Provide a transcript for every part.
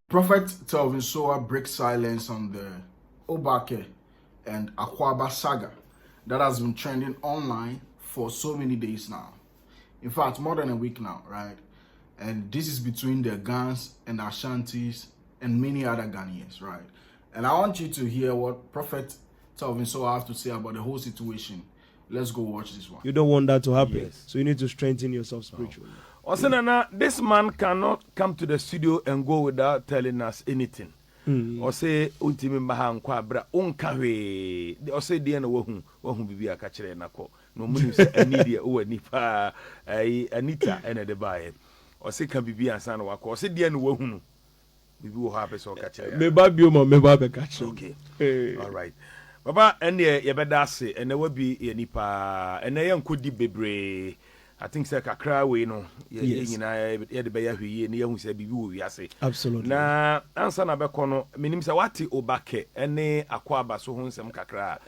Prophet Telvin Sowah breaks silence on the Obaka and Aquaba saga that has been trending online for so many days now. In fact, more than a week now, right? And this is between the Gans and Ashantis and many other Ghanaians, right? And I want you to hear what Prophet Telvin Sowah has to say about the whole situation. Let's go watch this one. You don't want that to happen, yes. So you need to strengthen yourself spiritually. Osenana, this man cannot come to the studio and go without telling us anything. Or say, Untimi Mahan Quabra, Unkawe, or say, Diana Wahum be a catcher and a co. No moons, a media, or Nipa, Anita, and a debye. Or say, can be a son of or say, Diana Wahum. We will have a so catcher. Maybe maybe catcher. Okay. All right. Baba, and ye better say, and there will be a Nipa, and I am could be I think say kakra we no ye the be ya hwie ne yahu say bibi wo wiase. Absolutely. Na answer na be kono minim say wati Obaka ene Aquaba so ho nsem kakra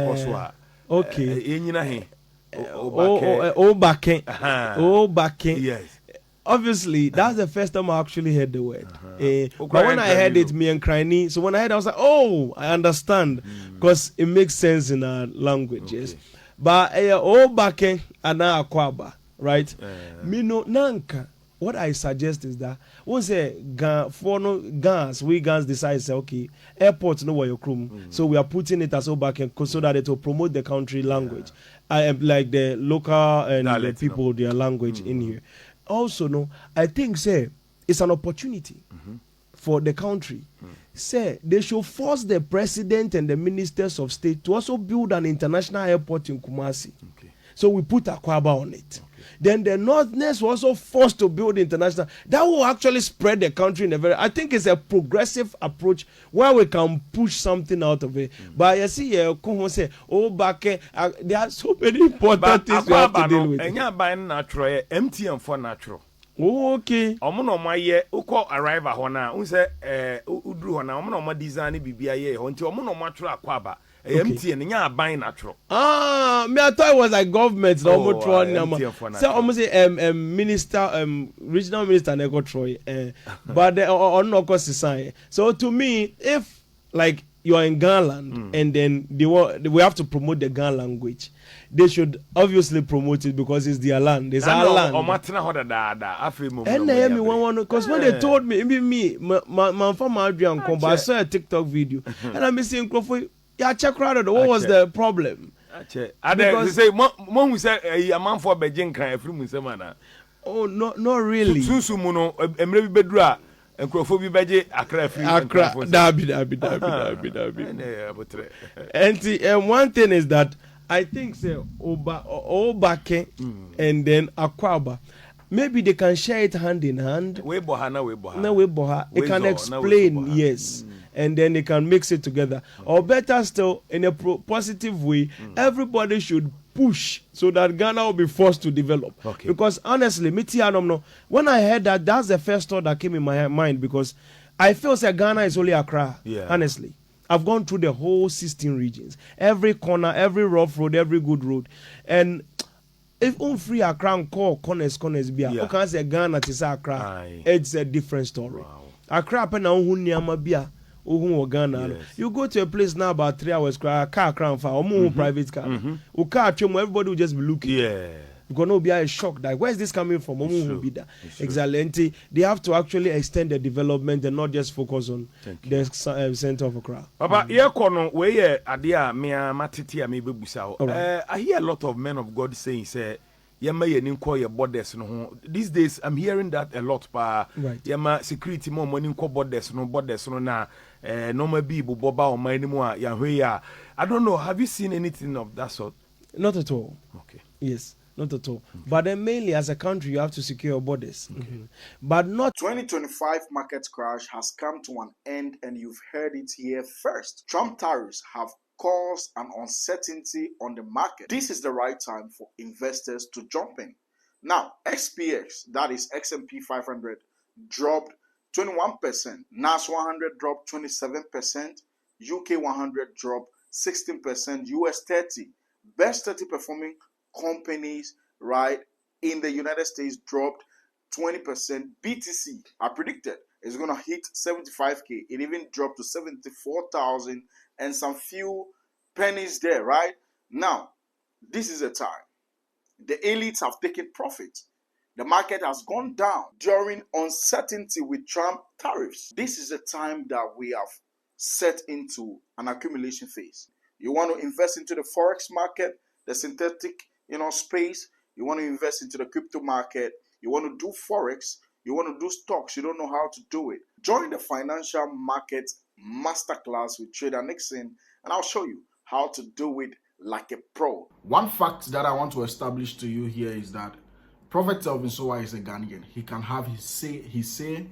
koso a. Okay. Enyina he. Obaka. Obaka. Yes. Obviously, that's the first time I actually heard the word. But when I heard it, me and Criney, so when I heard it, I was like, oh, I understand. Because it makes sense in our languages. Okay. But Obaka and Aquaba, right? Me no nanka. What I suggest is that once for no guns, we guns decide say okay, airport know where your crew, so we are putting it as Obaka so that it will promote the country language. I am like the local and the people their language in here. Also, no, I think say it's an opportunity for the country. Say they should force the president and the ministers of state to also build an international airport in Kumasi. Okay. So we put Aquaba on it. Okay. Then the Northerners were also forced to build international. That will actually spread the country in a very. I think it's a progressive approach where we can push something out of it. But you see, say, Obaka, there are so many important things we have to deal with. And you're buying natural, empty and for natural. Oh, okay. Omono ma ye uko arrive hona unse udru hona omono ma design bibia ye honti omono ma tro Aquaba empty and nya ban natural. Me I thought it was like government no mo tro na so almost say minister regional minister na go Troy but on no cost sign. So to me if like you are in Ghana and then we have to promote the Ghana language. They should obviously promote it because it's their land. It's our land. And because when they told me, my former Adrian Komba, I saw a TikTok video and I'm missing Crawford. Yeah, check out. What was the problem? Because say, Mom who said a man for Beijing cry from Semana. Oh, not really. Susumuno, Emre Bedra. And Crawford Beje, Accra, And one thing is that I think say Obaka and then Aquaba. Maybe they can share it hand in hand. They can explain, yes. And then they can mix it together. Or better still, in a positive way, everybody should push so that Ghana will be forced to develop. Okay. Because honestly, when I heard that, that's the first thought that came in my mind because I feel that Ghana is only Accra, honestly. I've gone through the whole 16 regions, every corner, every rough road, every good road. And if free Accra and call corners, be okay, say Ghana to Accra, it's a different story. Wow. Accra, Ghana. You go to a place now about 3 hours, car crown for private car. Everybody will just be looking. Yeah. You're going to be a shock that where is this coming from? Exactly. They have to actually extend the development and not just focus on the center of Accra. Papa, I hear a lot of men of God saying, say, borders no. These days I'm hearing that a lot pa right. Security more money borders no na normal people boba or my anymore ya. I don't know, have you seen anything of that sort? Not at all. Okay. Yes, not at all. Okay. But then mainly as a country you have to secure your borders. Okay. But not 2025 market crash has come to an end and you've heard it here first. Trump tariffs have caused an uncertainty on the market. This is the right time for investors to jump in. Now, XPX, that is XMP 500, dropped 21%. NAS 100 dropped 27%. UK 100 dropped 16%. US 30, best 30 performing companies, right, in the United States dropped 20%. BTC, I predicted, is going to hit 75K. It even dropped to 74,000 and some few pennies there, right? Now, this is a time. The elites have taken profit. The market has gone down during uncertainty with Trump tariffs. This is a time that we have set into an accumulation phase. You want to invest into the forex market, the synthetic, space. You want to invest into the crypto market. You want to do forex. You want to do stocks. You don't know how to do it. Join the financial market masterclass with Trader Nixon, and I'll show you how to do it like a pro. One fact that I want to establish to you here is that Prophet Telvin Sowah is a Ghanaian. He can have his say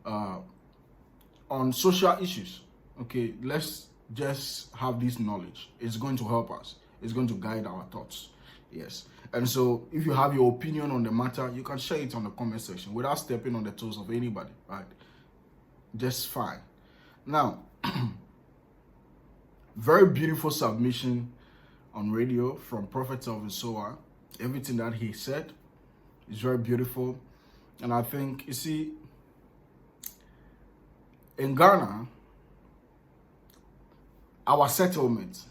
on social issues. Okay, let's just have this knowledge. It's going to help us. It's going to guide our thoughts. Yes. And so if you have your opinion on the matter, you can share it on the comment section without stepping on the toes of anybody, right? Just fine. Now, very beautiful submission on radio from Prophet Telvin Sowah. Everything that he said is very beautiful. And I think, you see, in Ghana, our settlement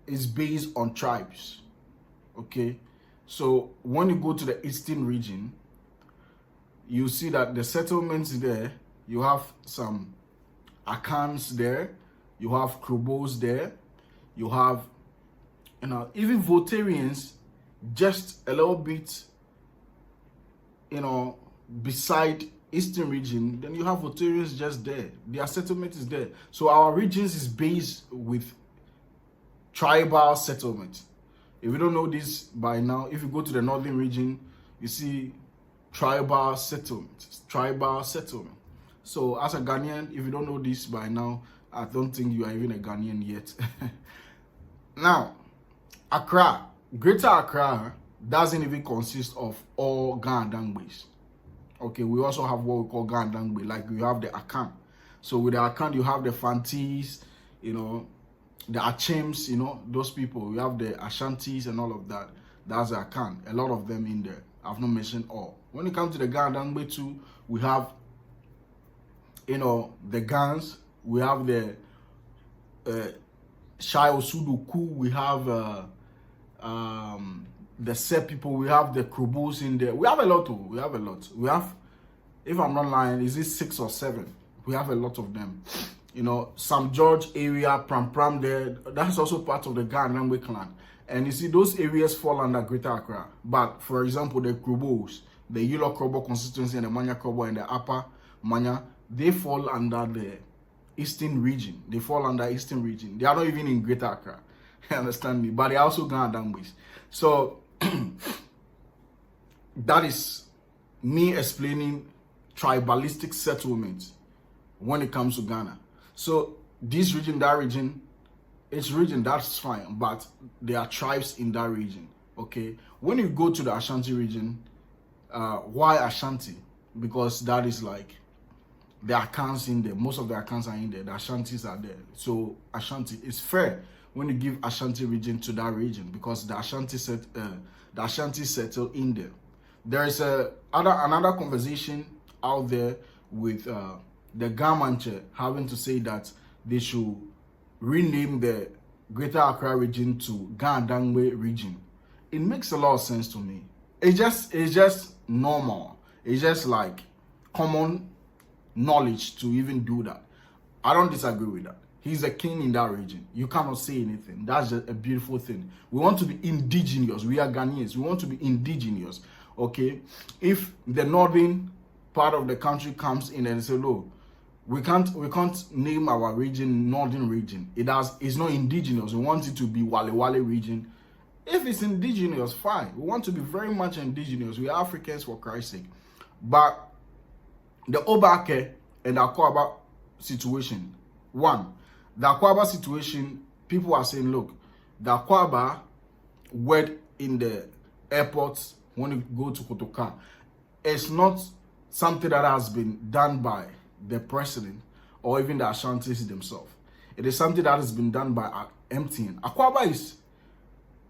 is based on tribes. Okay? So when you go to the eastern region, you see that the settlements there, you have some Akans there, you have Krobos there, you have, even Votarians just a little bit, beside eastern region. Then you have Votarians just there. Their settlement is there. So our regions is based with tribal settlement. If you don't know this by now, if you go to the northern region, you see tribal settlement. So as a Ghanaian, if you don't know this by now, I don't think you are even a Ghanaian yet. Now, Accra, Greater Accra doesn't even consist of all Ga and Dangbe's. Okay, we also have what we call Ga and Dangbe, like you have the Akan. So with the Akan, you have the Fantis, the Achems, those people. You have the Ashantis and all of that. That's the Akan. A lot of them in there. I've not mentioned all. When it comes to the Ga and Dangbe too, we have, the Gans. We have the Shai Osuduku. We have the Sep people. We have the Krobos in there. We have a lot. We have, if I'm not lying, is it 6 or 7? We have a lot of them. Sam George area, Pram there. That's also part of the Ga and Dangbe clan. And you see, those areas fall under Greater Accra. But for example, the Krobos, the Yellow Krobo constituency and the Manya Krobo and the Upper Manya, they fall under the Eastern region. They are not even in Greater Accra. You understand me? But they are also Ga and Dangbe's. So that is me explaining tribalistic settlement when it comes to Ghana. So this region, that region, it's region, that's fine, but there are tribes in that region. Okay, when you go to the Ashanti region, why Ashanti? Because that is like the Akans in there. Most of the Akans are in there. The Ashantis are there. So Ashanti is fair when you give Ashanti region to that region, because the Ashanti settle in there. There is another conversation out there with the Gamanche having to say that they should rename the Greater Accra region to Ga and Dangbe region. It makes a lot of sense to me. It's just normal. It's just like common knowledge to even do that. I don't disagree with that. He's a king in that region. You cannot say anything. That's just a beautiful thing. We want to be indigenous. We are Ghanaians. We want to be indigenous. Okay? If the northern part of the country comes in and say, no, we can't name our region Northern region. It's not indigenous. We want it to be Wale Wale region. If it's indigenous, fine. We want to be very much indigenous. We are Africans, for Christ's sake. But the Obaka and the Aquaba situation, the Aquaba situation, people are saying, look, the Aquaba word in the airports when you go to Kotoka, it's not something that has been done by the president or even the Ashantis themselves. It is something that has been done by MTN. Aquaba is,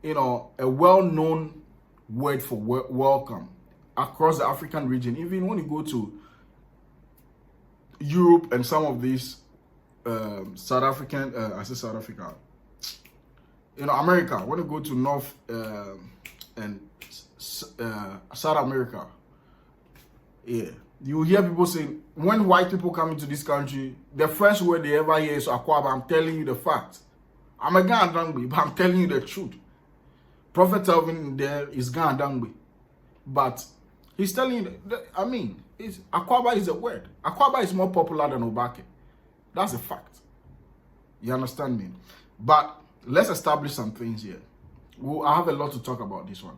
a well-known word for welcome. across the African region, even when you go to Europe and some of these South African, America, when you go to North and South America, yeah, you hear people saying, when white people come into this country, the first word they ever hear is Aquaba. I'm telling you the fact. I'm a Gandangbe, but I'm telling you the truth. Prophet Telvin there is Gandangbe, but he's telling you, Aquaba is a word. Aquaba is more popular than Obaka. That's a fact. You understand me? But let's establish some things here. I have a lot to talk about this one.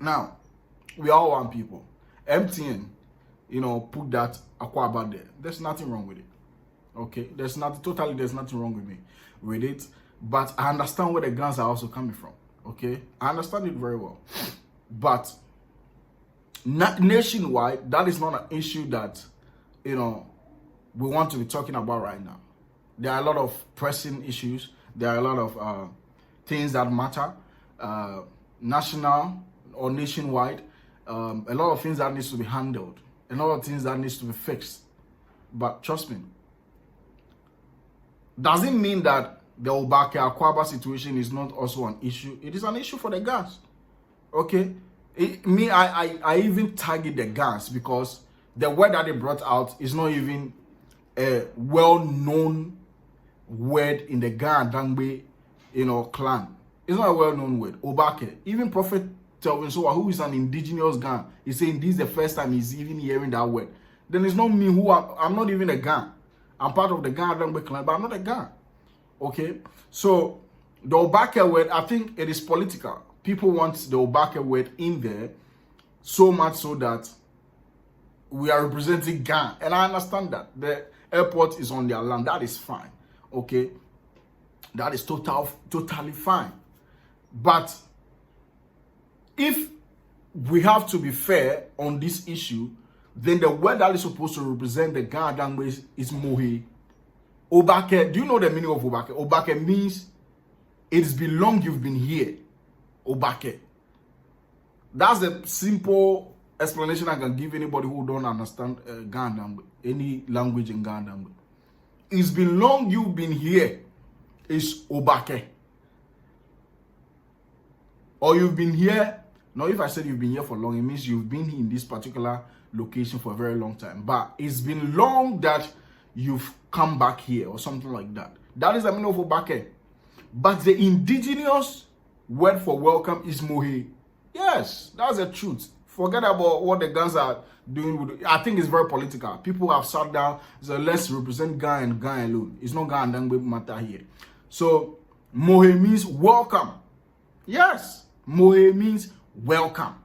Now, we all want people. MTN, put that Aquaba there. There's nothing wrong with it. Okay? There's nothing wrong with me with it. But I understand where the guns are also coming from. Okay? I understand it very well. But nationwide, that is not an issue that, we want to be talking about right now. There are a lot of pressing issues. There are a lot of things that matter, national or nationwide. A lot of things that needs to be handled. A lot of things that needs to be fixed. But trust me, doesn't mean that the Obaka Aquaba situation is not also an issue. It is an issue for the guns. Okay? I even target the guns because the word that they brought out is not even a well-known word in the Gandangbe, clan. It's not a well-known word. Obaka. Even Prophet Telvin, Sowah, who is an indigenous Gan, is saying this is the first time he's even hearing that word. Then it's not me I'm not even a Gan. I'm part of the Gandangbe clan, but I'm not a Gan. Okay? So, the Obaka word, I think it is political. People want the Obaka word in there so much so that we are representing Gan. And I understand that. The airport is on their land. That is fine. Okay? That is totally fine. But if we have to be fair on this issue, then the word that is supposed to represent the Gan language is Mohe. Obaka, do you know the meaning of Obaka? Obaka means it's been long you've been here. Obaka. That's the simple explanation I can give anybody who don't understand Gan language, any language in Gan language. It's been long you've been here is Obaka. Or you've been here. Now, if I said you've been here for long, it means you've been in this particular location for a very long time. But it's been long that you've come back here or something like that. That is the meaning of Obaka. But the indigenous word for welcome is Mohe. Yes, that's the truth. Forget about what the guns are doing. I think it's very political. People have sat down, so let's represent Gan and Gan alone. It's not Gan and Dangbe matter here. So, Mohe means welcome. Yes, Mohe means welcome.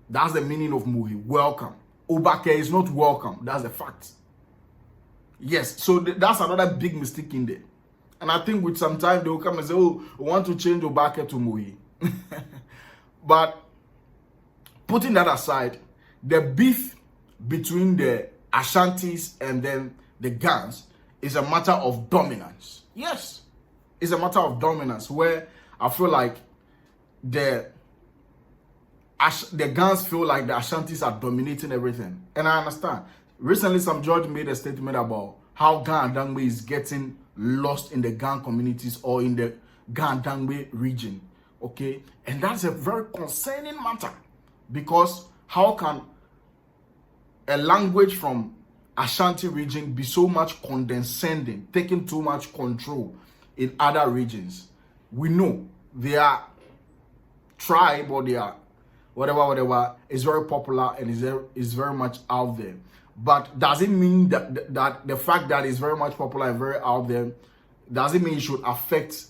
That's the meaning of Mohe, welcome. Obaka is not welcome. That's the fact. Yes, so that's another big mistake in there. And I think with some time they will come and say, oh, we want to change Obaka to Mohe. But putting that aside, the beef between the Ashantis and then the Gans is a matter of dominance. Yes, it's a matter of dominance where I feel like the Gans feel like the Ashantis are dominating everything. And I understand. Recently, some judge made a statement about how Gan Dangbe is getting lost in the Gan communities or in the Gan Dangbe region. Okay? And that's a very concerning matter. Because how can a language from Ashanti region be so much condescending, taking too much control in other regions? We know they are tribe or they are whatever is very popular and is very much out there. But does it mean that the fact that it's very much popular and very out there, does it mean it should affect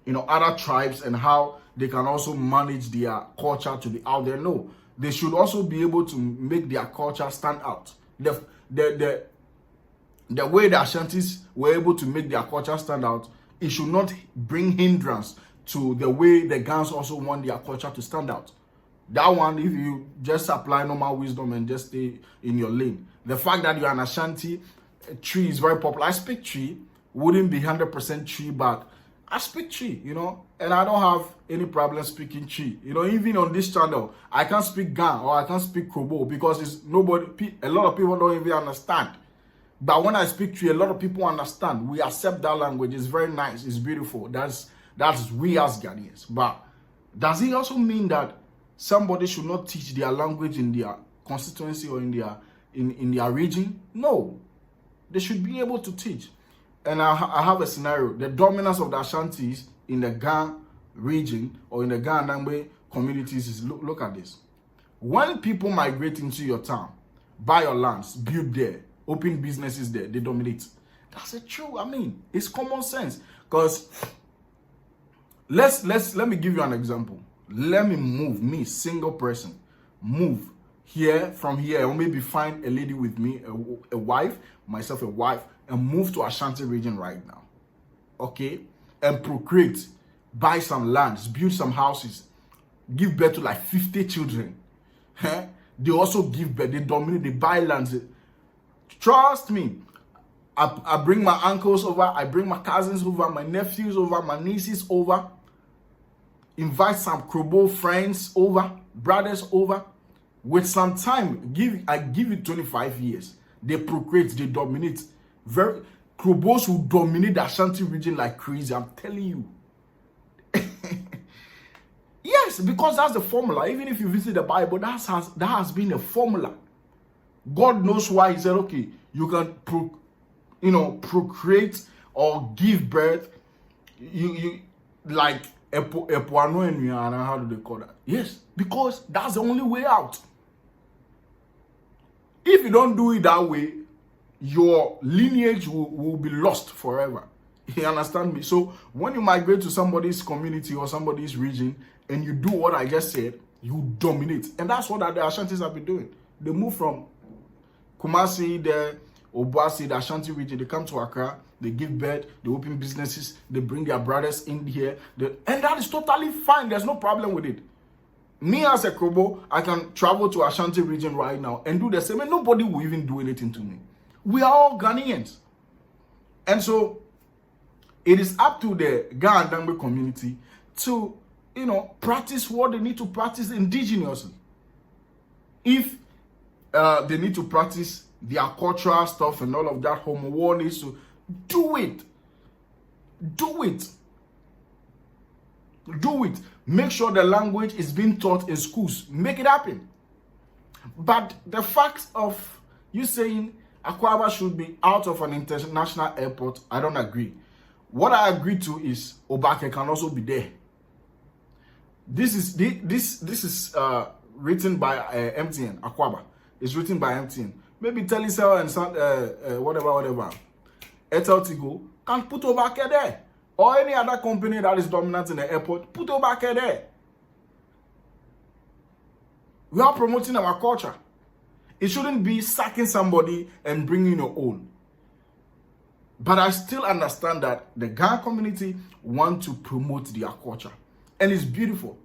other tribes and how they can also manage their culture to be out there? No, they should also be able to make their culture stand out. The way the Ashantis were able to make their culture stand out, it should not bring hindrance to the way the Gans also want their culture to stand out. That one, if you just apply normal wisdom and just stay in your lane. The fact that you're an Ashanti, tree is very popular. I speak tree, wouldn't be 100% tree, but I speak tree, And I don't have any problem speaking Chi. You know, even on this channel, I can't speak Gan or I can't speak Krobo because it's a lot of people don't even understand. But when I speak Chi, a lot of people understand. We accept that language. It's very nice. It's beautiful. That's we as Ghanaians. But does it also mean that somebody should not teach their language in their constituency or in their region? No. They should be able to teach. And I have a scenario. The dominance of the Ashantis in the Ga region or in the Ga Nangbe communities is, look at this. When people migrate into your town, buy your lands, build there, open businesses there, they dominate. That's a true, it's common sense. Because let me give you an example. Let me, single person, move here from here, or maybe find a lady with me, a wife, myself a wife, and move to Ashanti region right now. Okay? And procreate, buy some lands, build some houses, give birth to like 50 children. They also give birth, they dominate, they buy lands. Trust me, I bring my uncles over, I bring my cousins over, my nephews over, my nieces over, invite some Krobo friends over, brothers over. With some time, I give it 25 years. They procreate, they dominate. Krobos who dominate the Ashanti region like crazy, I'm telling you. Yes, because that's the formula. Even if you visit the Bible, that has been a formula. God knows why he said, okay, you can procreate or give birth. You like how do they call that? Yes, because that's the only way out. If you don't do it that way, your lineage will be lost forever. You understand me? So when you migrate to somebody's community or somebody's region and you do what I just said, you dominate. And that's what the Ashantis have been doing. They move from Kumasi, the Obuasi, the Ashanti region, they come to Accra, they give birth, they open businesses, they bring their brothers in here. And that is totally fine. There's no problem with it. Me as a Krobo, I can travel to Ashanti region right now and do the same, and nobody will even do anything to me. We are all Ghanaians. And so it is up to the Ga and Dangbe community to, practice what they need to practice indigenously. If they need to practice their cultural stuff and all of that, Homo war needs to do it. Do it. Do it. Make sure the language is being taught in schools. Make it happen. But the fact of you saying Aquaba should be out of an international airport, I don't agree. What I agree to is Obaka can also be there. This is written by MTN, Aquaba. It's written by MTN. Maybe Telecel and whatever. Airtel Tigo can put Obaka there. Or any other company that is dominant in the airport, put Obaka there. We are promoting our culture. It shouldn't be sacking somebody and bringing your own. But I still understand that the Ghana community want to promote their culture. And it's beautiful.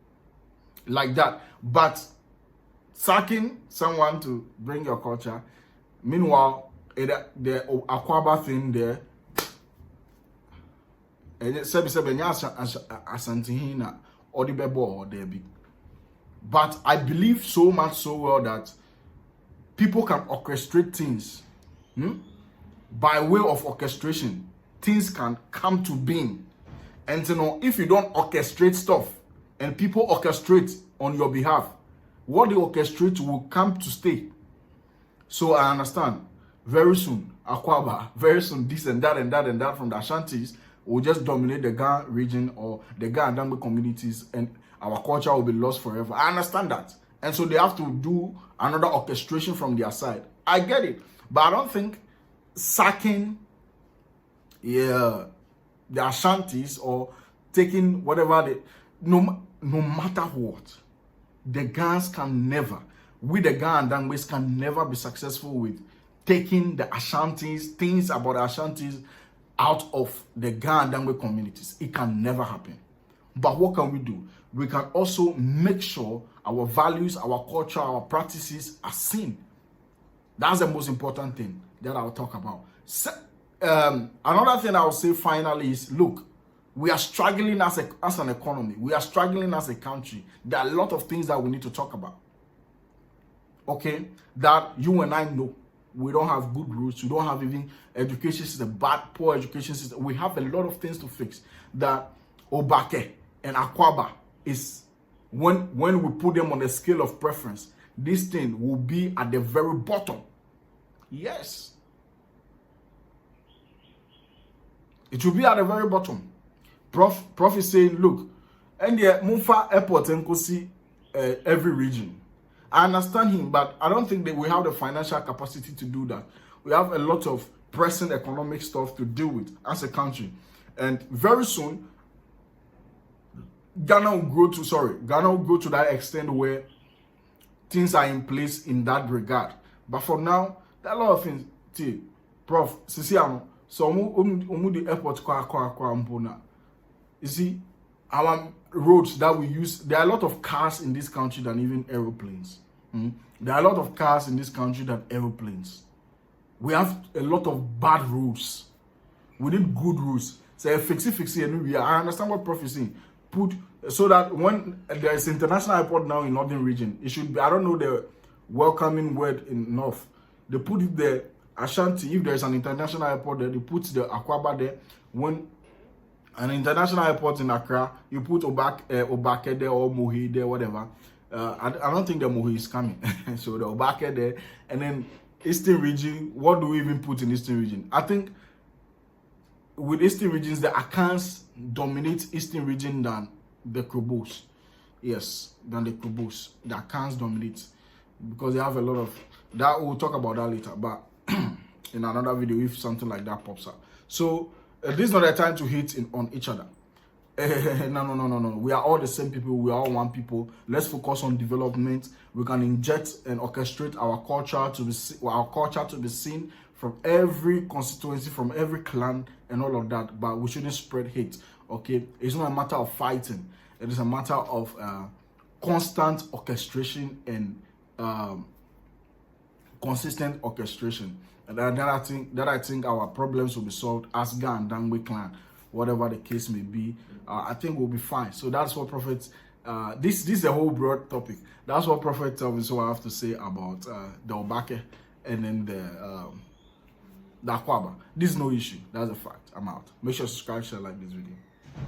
Like that. But sacking someone to bring your culture, meanwhile, the Aquaba thing there, but I believe so much so well that people can orchestrate things. By way of orchestration, things can come to being. And if you don't orchestrate stuff and people orchestrate on your behalf, what they orchestrate will come to stay. So I understand. Very soon, Aquaba, very soon this and that and that and that from the Ashantis will just dominate the Ga region or the Ga and Dangbe communities, and our culture will be lost forever. I understand that. And so they have to do another orchestration from their side. I get it. But I don't think sacking the Ashantis or taking whatever no matter what, the Gans can never, the Ga and Dangbes can never be successful with taking the Ashantis, things about the Ashantis out of the Ga and Dangbe communities. It can never happen. But what can we do? We can also make sure our values, our culture, our practices are seen. That's the most important thing that I'll talk about. Another thing I'll say finally is, look, We are struggling as an economy. We are struggling as a country. There are a lot of things that we need to talk about. Okay? That you and I know. We don't have good roads. We don't have even education system, poor education system. We have a lot of things to fix. That Obaka and Aquaba is, when we put them on a scale of preference, this thing will be at the very bottom. Yes. It will be at the very bottom. Prof is saying, look, and the Mufa Airport and see every region. I understand him, but I don't think that we have the financial capacity to do that. We have a lot of pressing economic stuff to deal with as a country. And very soon, Ghana will go to that extent where things are in place in that regard. But for now, there are a lot of things. Prof, Sisiano, so the airport you see, our roads that we use, there are a lot of cars in this country than even aeroplanes. There are a lot of cars in this country than aeroplanes. We have a lot of bad roads. We need good roads. So fix it, and I understand what Prof is saying. Put so that when there is international airport now in northern region, it should be, I don't know the welcoming word in north. They put it there, Ashanti. If there is an international airport there, they put the Aquaba there. When an international airport in Accra, you put Obaka there or Mohi there, whatever. I don't think the Mohi is coming. So the Obaka there, and then Eastern region. What do we even put in Eastern region? I think with Eastern regions, the Akans dominate Eastern region than the Krobos. Yes, than the Krobos. The Akans dominate because they have a lot of that. We'll talk about that later, but in another video if something like that pops up. So this is not a time to hate on each other. No. We are all the same people. We are all one people. Let's focus on development. We can inject and orchestrate our culture to be seen from every constituency, from every clan, and all of that. But we shouldn't spread hate. Okay, it's not a matter of fighting. It is a matter of constant orchestration and consistent orchestration. And that I think our problems will be solved as Ga and Dangwe clan, whatever the case may be. I think we'll be fine. So that's what Prophet. This is a whole broad topic. That's what Prophet Telvin so I have to say about the Obaka and then the Aquaba. This is no issue. That's a fact. I'm out. Make sure to subscribe, share, like this video.